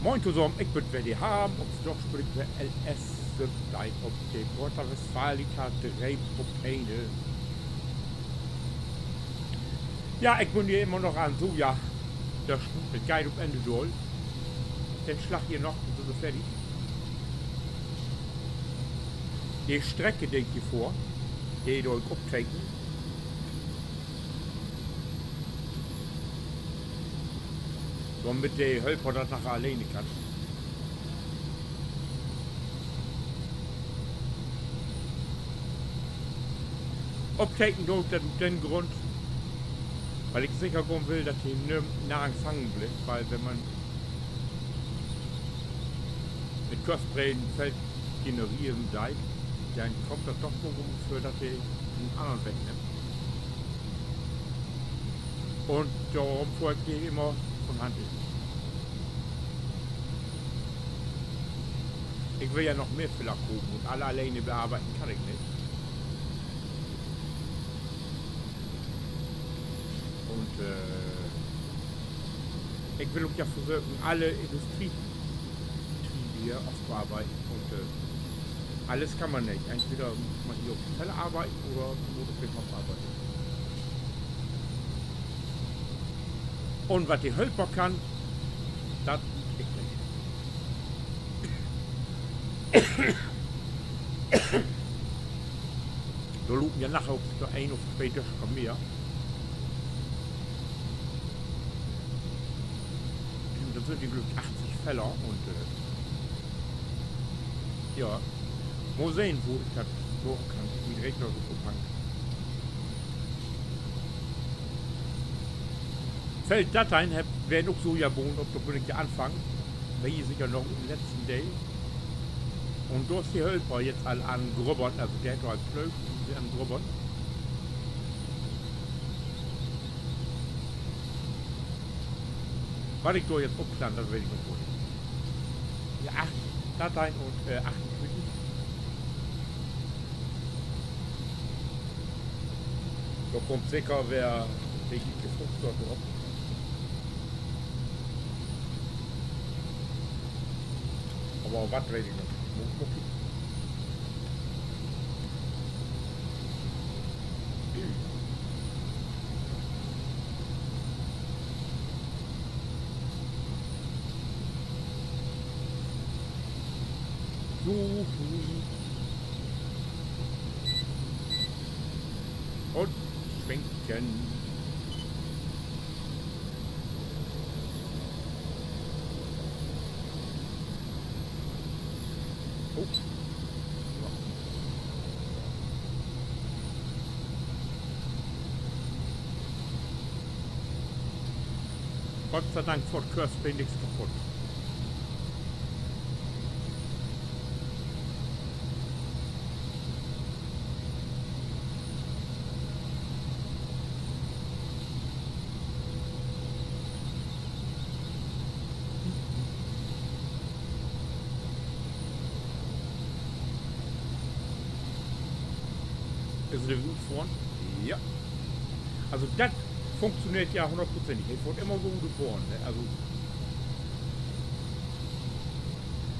Moin zusammen, ich bin Wendy Harm und doch spricht wir LS Supply op de Porta Westfalica 3.1. Ja, ich bin hier immer noch an so, ja, das mit Guide op Ende soll. Den Schlag hier noch und sind wir fertig. Die Strecke denkt ihr vor, die ihr euch abtreten. Damit der Helfer das nachher alleine kann. Abtaken durch den Grund, weil ich sicher gehen will, dass die nirgends fangen bleibt, weil wenn man mit Kostbreiten Feld generieren seid, dann kommt das doch so rum, für dass die einen anderen wegnimmt. Und darum folgt die immer von Hand ist. Ich will ja noch mehr Filler gucken und alle alleine bearbeiten kann ich nicht. Und ich will auch ja versuchen, alle Industriebetriebe hier aufzuarbeiten. Und alles kann man nicht. Entweder muss man hier auf die Fälle arbeiten oder muss auf den Kopf arbeiten. Und was die Hölper kann, das ich nicht. Da lopen ja nachher auch wieder ein of twee Döschker mehr. Das sind die Glück 80 Fäller und ja, mal sehen, wo ich das machen kann, mit Rechner so verpacken. Felddateien werden auch so ja bauen, ob da will ich ja anfangen. Weil hier sicher noch im letzten Day. Und du hast die Hölper jetzt alle an Grobern, also der hat halt Pflöck und die an Grobern. Was ich da jetzt abstand, das werde ich noch holen. Ja, 8 Dateien und 48. Da kommt sicher, wer die gefrucht hat drauf. Aber was weiß ich noch? Und schwenken. Oh. Gott sei Dank vor Kirsten nichts kaputt. Ist der gut vorn? Ja. Also das funktioniert ja 100%. Ich fahre immer so gut vorn. Ne? Also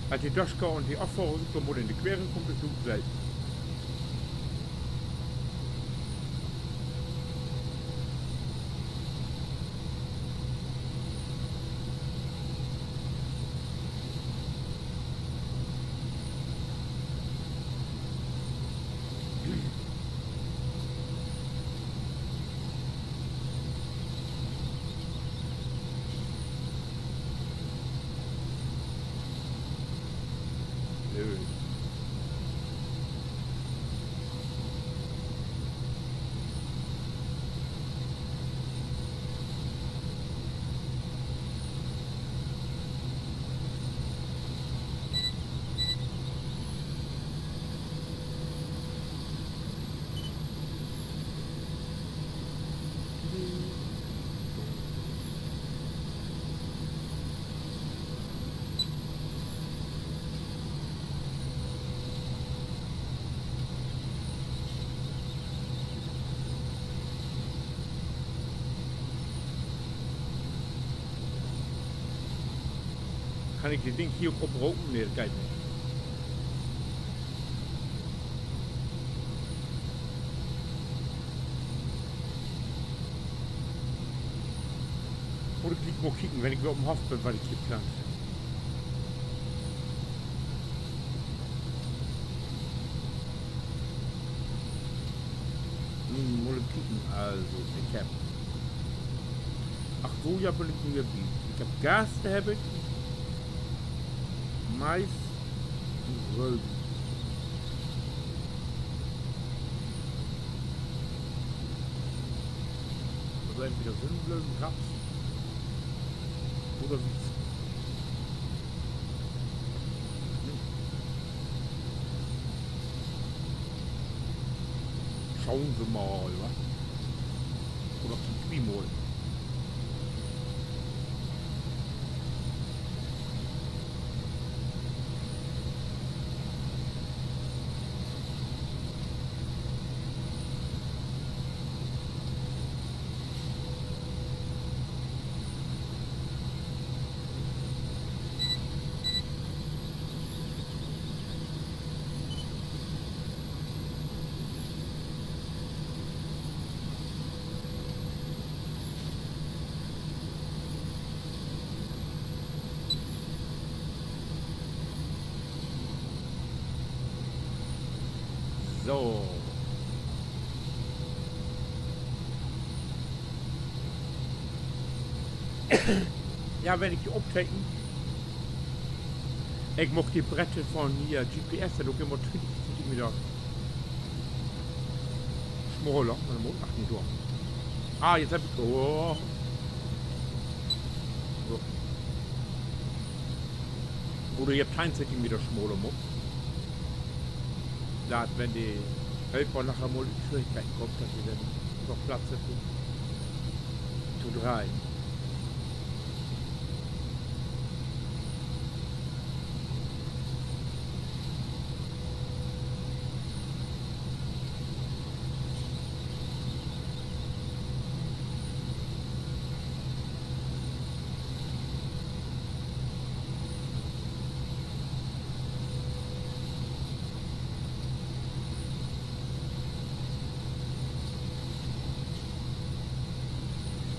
als die Döschker und die Auffahrung so in die Queren kommt, ist so selten. Kann ich das Ding hier auch obrauchen? Nee, das geht nicht. Oder ich mal kicken, wenn ich wieder auf dem Hof bin, weil ich hier pflanze. Mal kicken, also ich hab. Ach so, ja, bin ich mir geblieben. Ich hab Gas, da hab ich. Mais und Rüben. Also entweder Sonnenblumen, Raps oder Wies. Schauen wir mal, wa? Oder kicken wir mal. So. Ja, wenn ich die abchecken. Ich mag die Bretter von hier GPS, da immer 20 cm schmaler. Ach, nicht durch. Ah, jetzt hab ich. Oh. So. Oder ihr habt 1 cm schmaler Muck. Da, wenn die Helfer nachher mal in Schwierigkeiten kommt, dass sie dann noch Platz hätten. Zu 3.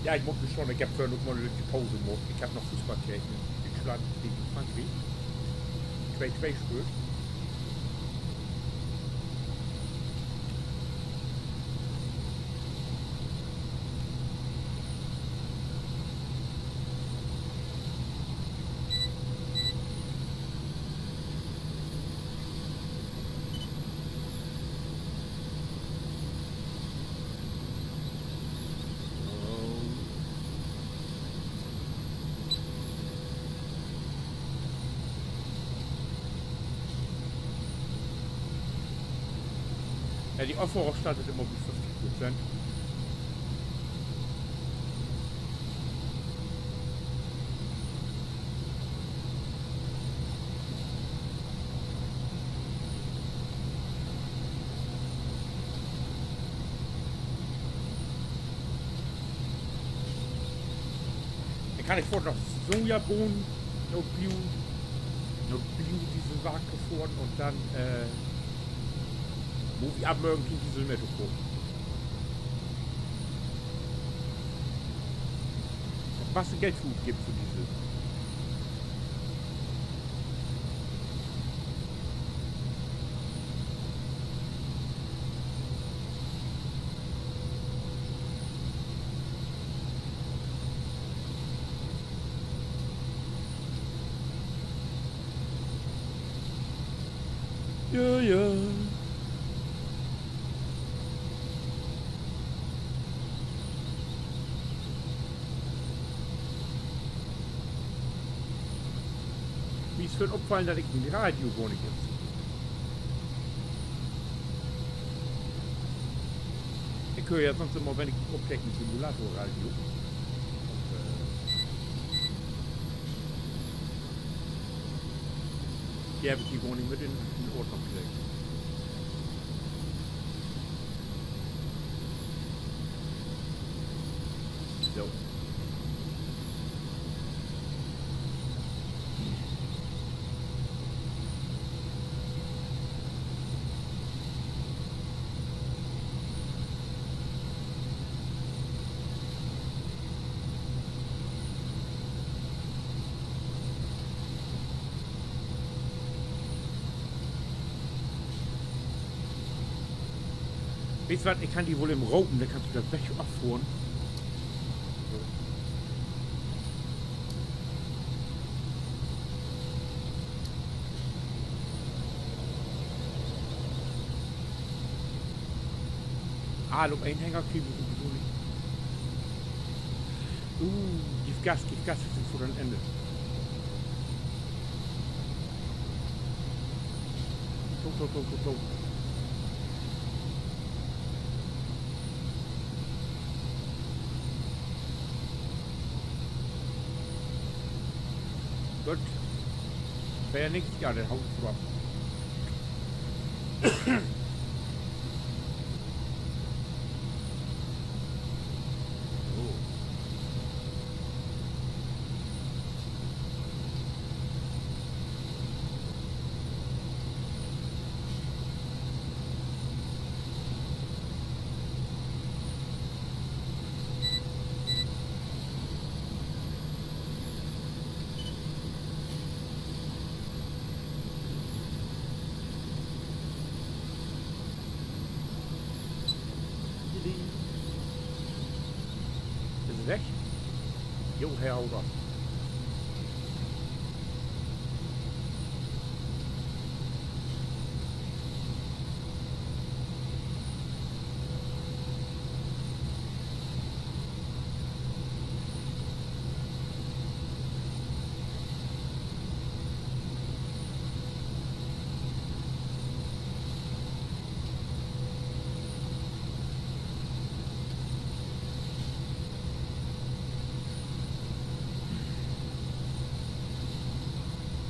Ja, ich mochte schon, ich habe vorhin noch mal eine Pause gemacht. Ich habe noch Fußball gekriegt in Deutschland gegen Frankreich. 2-2 gespielt. Ja, die Aufbau startet immer bis 50%. Dann kann ich vorher noch Sojabohnen, noch Bio diese Waage vorn und dann wo ich abmögen kriege ich diese Metro. Was Geld gibt für diese. Ja, ja. Wie ist für ein Opfallen, dass ich ein Radio gar nicht jetzt. Ich höre ja sonst immer, wenn ich aufdecke, ein Simulator-Radio. Die habe ich die gar nicht mit in Ordnung gelegt. So. Weißt du was, ich kann die wohl im Raupen, da kannst du das weg abfuhren. So. Alu-Einhänger kriegen wir sowieso nicht. Gib Gas, wir sind vor dem Ende. So. Gut. Wäre ja nichts, ja, dann hau ich drauf. Ist es weg? Jo, Herr Hauser.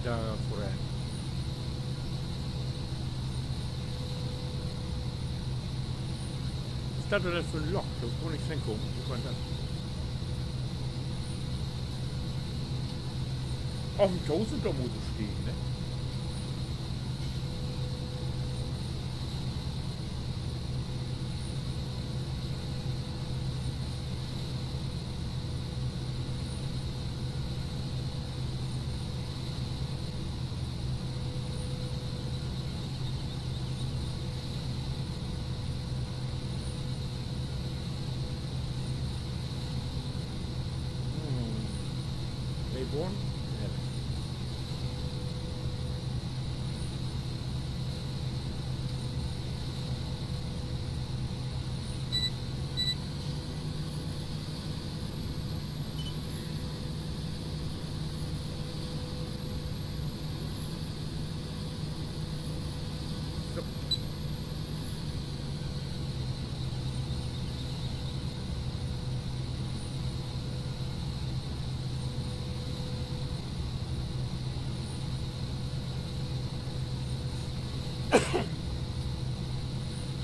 Da vorher. Was ist das denn für ein Loch? Da kann nichts hinkommen. Wie kann das? Auf dem Toast da muss es stehen, ne? Mayborn? Ja. So.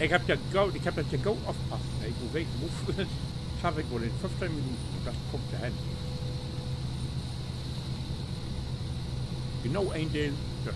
Ich hab das ja go aufpassen. Ich muss weg, schaffe ich wohl in 15 Minuten. Und das kommt dahin. Genau ein Teil. Das.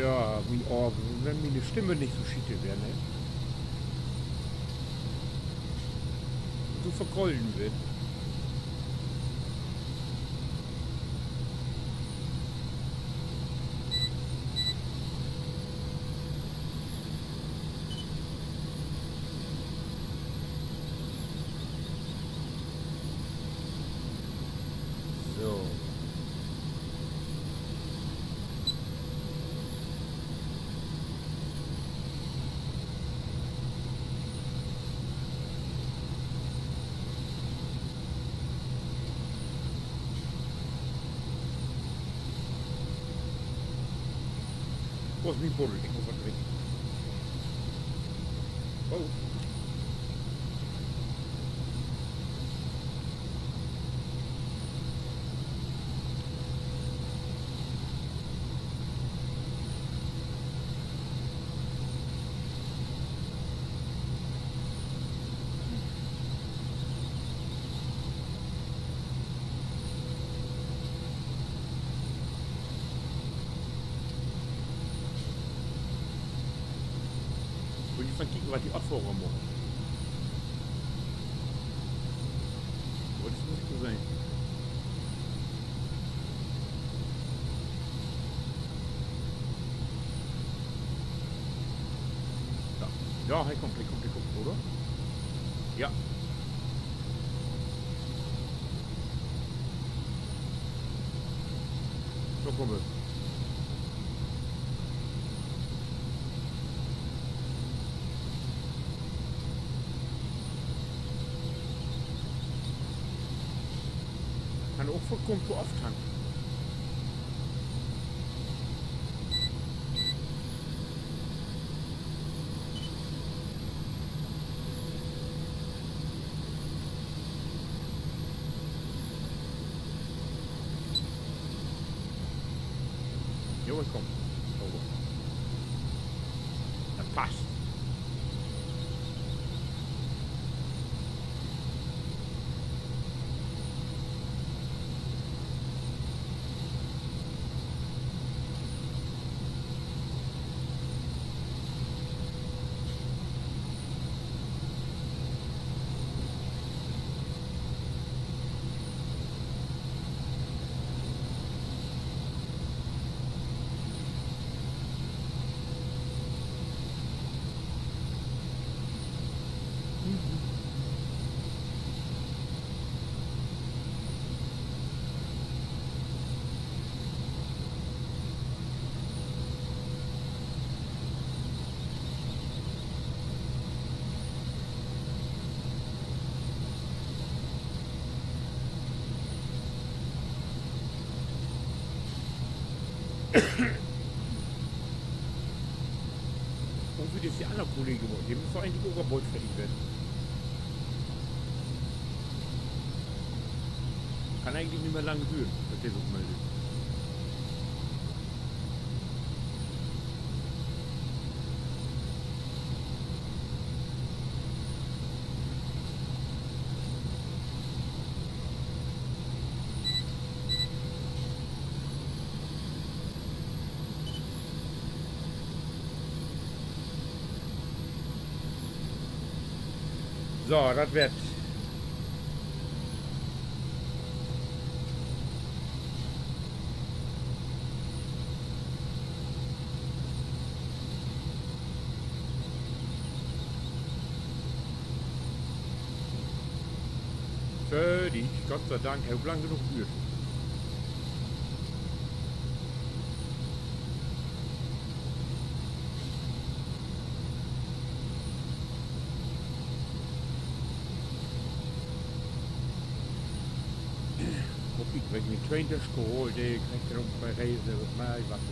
Ja, wenn meine Stimme nicht so schiete wäre, ne? So vergrollen wird. So. Wo ist mein Buddel? Ich muss was trinken. raus. Und ich kicken, was die Abfahrer machen. Aber das muss so sein. Ja, ja, kommt, oder? Ja. So kommen wir. Kann auch vollkommen so oft tanken. Jo, es kommt. Sauber. Das passt. Und wie das die anderen Kollegen wollen, die müssen eigentlich auch Gebäude fertig werden. Kann eigentlich nicht mehr lange führen, dass der so meldet. So, das wird. Fertig, Gott sei Dank, ich habe lang genug geführt. Wenn ich mir 20 geholt, ich krieg auch bei Reisen, maar ich warte.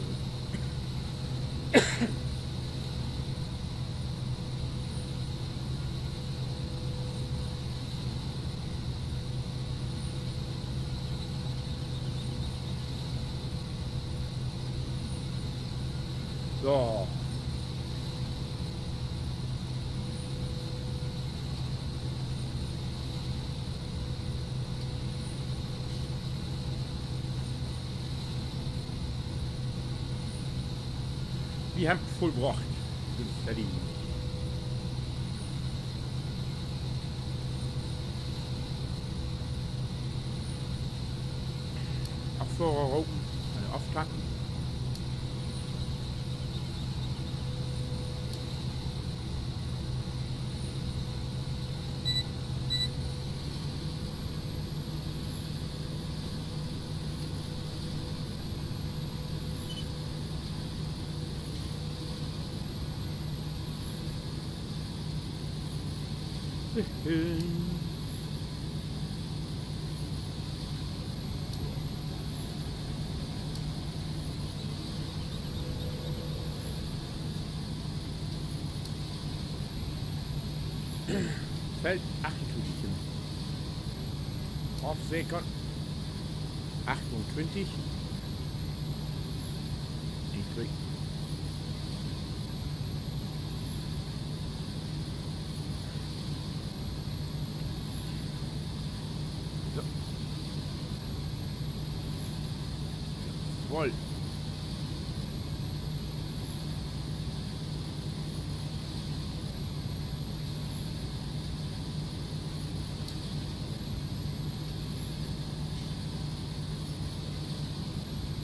So. Die haben vollbracht. Sind fertig. Abfahrer rauchen, also auftanken. Feld 28. Aufsägern 28. Dietrich. So. Jawohl.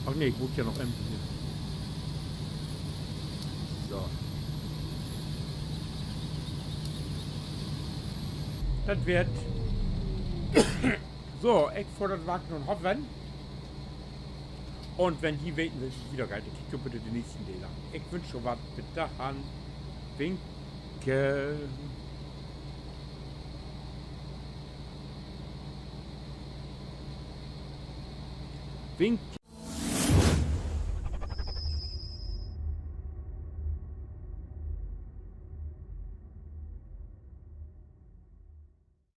Ach nee, ich muss ja noch empty. So. Das wird. So, ich vor das Wagen und hoffen. Und wenn die weten, will ich wieder geil. Ich bitte den nächsten Dealer. Ich wünsche schon was. Bitte Hand. Winke. Winke.